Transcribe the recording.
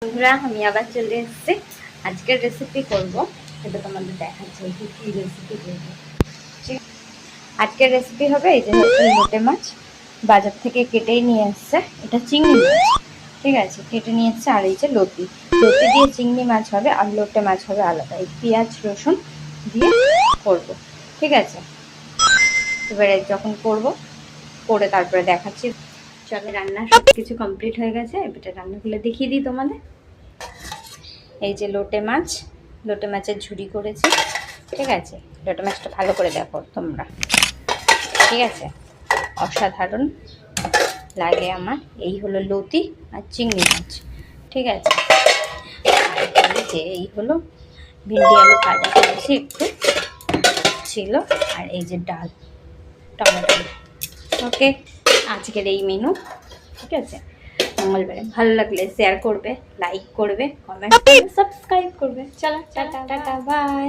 বন্ধুরা আমি আবার চলে এসেছি। আজকের রেসিপি করব, এটা তোমাদের দেখাচ্ছি কি রেসিপি করবো। আজকের রেসিপি হবে এই যে লোটে মাছ বাজার থেকে কেটেই নিয়ে এসছে, এটা চিংড়ি মাছ, ঠিক আছে, কেটে নিয়ে এসছে। আর এই যে লতি দিয়ে চিংড়ি মাছ হবে আর লোটে মাছ হবে আলাদা। এই পেঁয়াজ রসুন দিয়ে করব, ঠিক আছে। এবারে যখন করব করে তারপরে দেখাচ্ছি। চলো, রান্না সব কিছু কমপ্লিট হয়ে গেছে, এবারে রান্নাগুলো দেখিয়ে দিই তোমাদের। এই যে লোটে মাছের ঝুড়ি করেছি, ঠিক আছে। লোটে মাছটা ভালো করে দেখো তোমরা, ঠিক আছে, অসাধারণ লাগে আমার। এই হলো লতি আর চিংড়ি মাছ, ঠিক আছে। আর এই যে এই হলো ভিন্ডি আলু ভাজা করেছি, একটু ছিল। আর এই যে ডাল, টমেটো। ওকে, আজকের এই মেনু, ঠিক আছে। মঙ্গলবারে ভালো লাগলে শেয়ার করবে, লাইক করবে, কমেন্ট করবে, সাবস্ক্রাইব করবে। চলো টাটা, বাই।